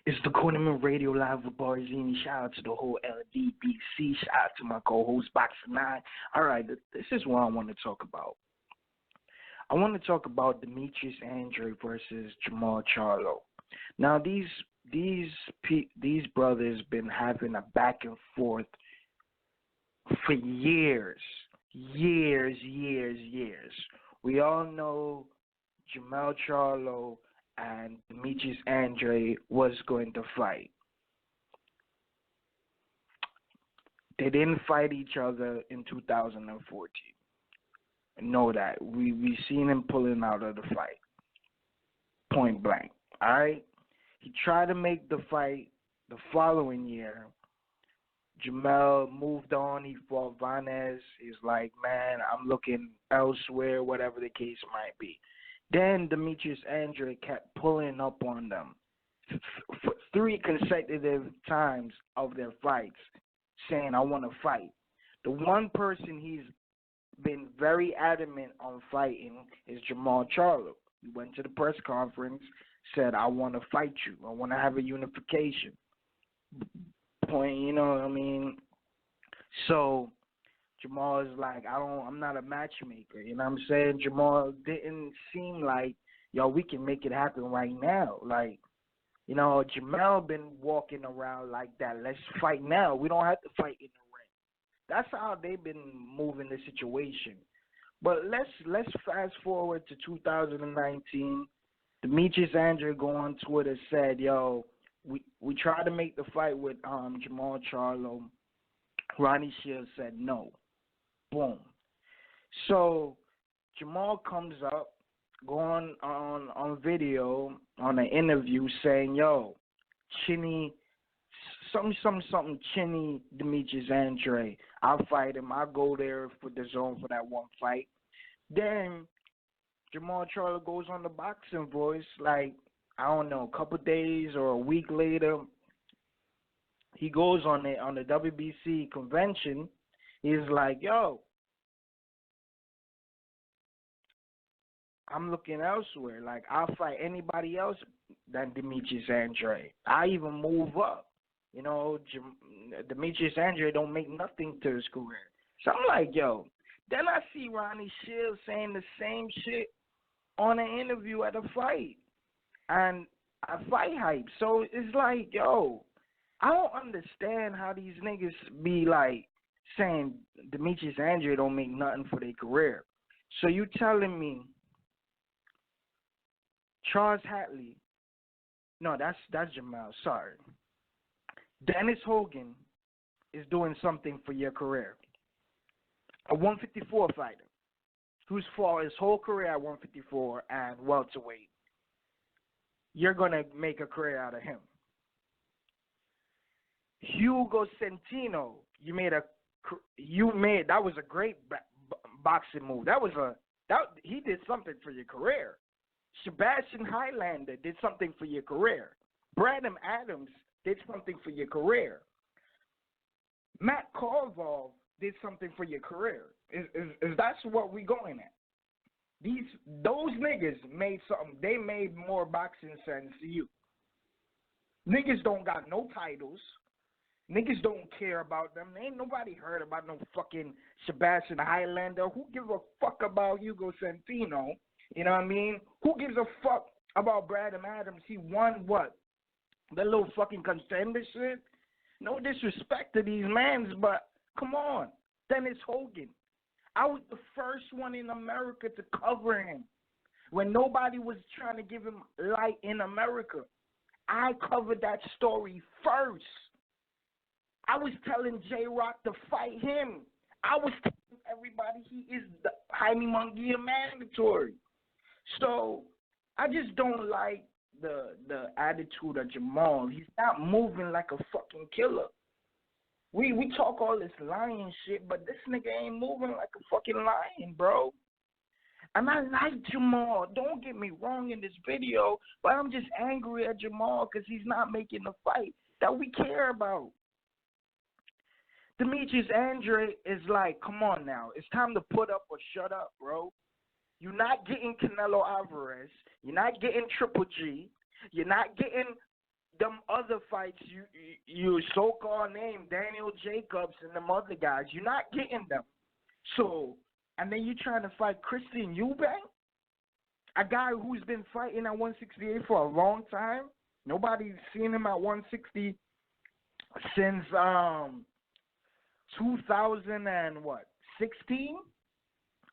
It's the Cornermen Radio Live with Barzini. Shout out to the whole LDBC. Shout out to my co-host Boxer 9. All right, this is what I want to talk about. I want to talk about Demetrius Andrade versus Jermall Charlo. Now, these brothers been having a back and forth for years. We all know Jermall Charlo and Demetrius Andrade was going to fight. They didn't fight each other in 2014. Know that. We seen him pulling out of the fight. Point blank. Alright? He tried to make the fight the following year. Jermall moved on. He fought Alvarez. He's like, man, I'm looking elsewhere, whatever the case might be. Then Demetrius Andrade kept pulling up on them for 3 consecutive times of their fights, saying, I want to fight. The one person he's been very adamant on fighting is Jermall Charlo. He went to the press conference, said, I want to fight you. I want to have a unification. Point, you know what I mean? So Jermall is like, I'm not a matchmaker. You know what I'm saying? Jermall didn't seem like, yo, we can make it happen right now. Like, you know, Jermall been walking around like that. Let's fight now. We don't have to fight in the ring. That's how they've been moving the situation. But let's fast forward to 2019. Demetrius Andrade go on Twitter, said, yo, we tried to make the fight with Jermall Charlo. Ronnie Shields said no. Boom. So Jermall comes up, going on video on an interview saying, yo, Chinny, something Chinny Demetrius Andrade. I'll fight him. I'll go there for the zone for that one fight. Then Jermall Charlo goes on the Boxing Voice, like, I don't know, a couple days or a week later. He goes on the WBC convention. He's like, yo, I'm looking elsewhere. Like, I'll fight anybody else than Demetrius Andrade. I even move up. You know, Demetrius Andrade don't make nothing to his career. So I'm like, yo. Then I see Ronnie Shields saying the same shit on an interview at a fight. And a fight hype. So it's like, yo, I don't understand how these niggas be like saying Demetrius Andrade don't make nothing for their career. So you telling me Charles Hatley, no, that's Jermall, sorry. Dennis Hogan is doing something for your career. A 154 fighter who's fought his whole career at 154 and welterweight. You're going to make a career out of him. Hugo Centeno, that was a great boxing move. He did something for your career. Sebastian Highlander did something for your career. Brandon Adams did something for your career. Matt Kovobov did something for your career. Is that's what we going at? Those niggas made something. They made more boxing sense to you. Niggas don't got no titles. Niggas don't care about them. Ain't nobody heard about no fucking Sebastian Highlander. Who gives a fuck about Hugo Centeno? You know what I mean? Who gives a fuck about Brandon Adams? He won what? The little fucking contender shit? No disrespect to these mans, but come on. Dennis Hogan. I was the first one in America to cover him when nobody was trying to give him light in America. I covered that story first. I was telling J-Rock to fight him. I was telling everybody he is the Jaime Munguia mandatory. So I just don't like the attitude of Jermall. He's not moving like a fucking killer. We talk all this lion shit, but this nigga ain't moving like a fucking lion, bro. And I like Jermall. Don't get me wrong in this video, but I'm just angry at Jermall because he's not making the fight that we care about. Demetrius Andrade is like, come on now. It's time to put up or shut up, bro. You're not getting Canelo Alvarez. You're not getting Triple G. You're not getting them other fights you so-called named Daniel Jacobs and them other guys, you're not getting them. So, and then you're trying to fight Christian Eubank, a guy who's been fighting at 168 for a long time. Nobody's seen him at 160 since 2016.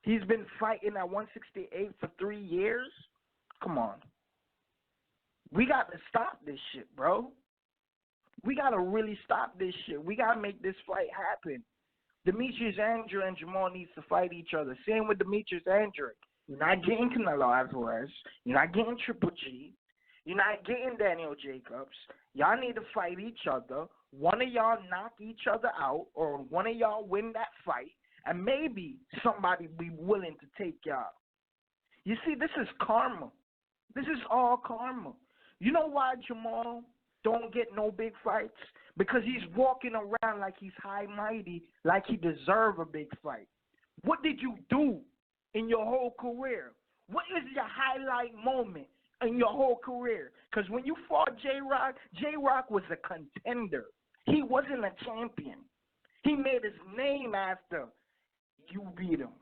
He's been fighting at 168 for 3 years. Come on. We got to stop this shit, bro. We got to really stop this shit. We got to make this fight happen. Demetrius Andrade and Jermall needs to fight each other. Same with Demetrius Andrade. You're not getting Canelo Alvarez. You're not getting Triple G. You're not getting Daniel Jacobs. Y'all need to fight each other. One of y'all knock each other out, or one of y'all win that fight, and maybe somebody be willing to take y'all. You see, this is karma. This is all karma. You know why Jermall don't get no big fights? Because he's walking around like he's high mighty, like he deserve a big fight. What did you do in your whole career? What is your highlight moment in your whole career? Because when you fought J-Rock was a contender. He wasn't a champion. He made his name after you beat him.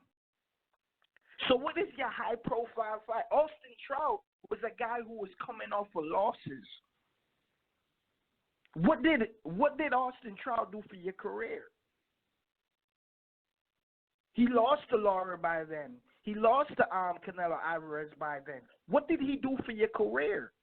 So what is your high-profile fight? Austin Trout was a guy who was coming off of losses. What did Austin Trout do for your career? He lost to Lara by then. He lost to Canelo Alvarez by then. What did he do for your career?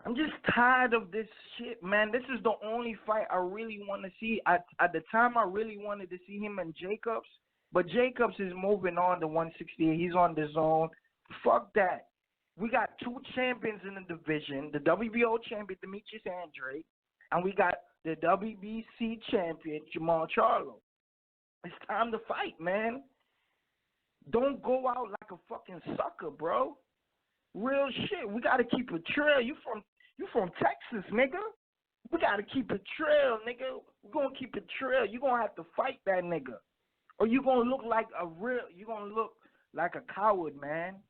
I'm just tired of this shit, man. This is the only fight I really want to see. At the time, I really wanted to see him and Jacobs, but Jacobs is moving on to 168. He's on the zone. Fuck that. We got two champions in the division, the WBO champion, Demetrius Andrade, and we got the WBC champion, Jermall Charlo. It's time to fight, man. Don't go out like a fucking sucker, bro. Real shit. We got to keep a trail. You from Texas, nigga. We got to keep a trail, nigga. We're going to keep a trail. You're going to have to fight that nigga. Or you're going to look like you're going to look like a coward, man.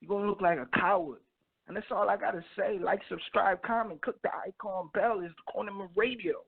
You're going to look like a coward. And that's all I got to say. Like, subscribe, comment, click the icon bell. It's the Cornermen Radio.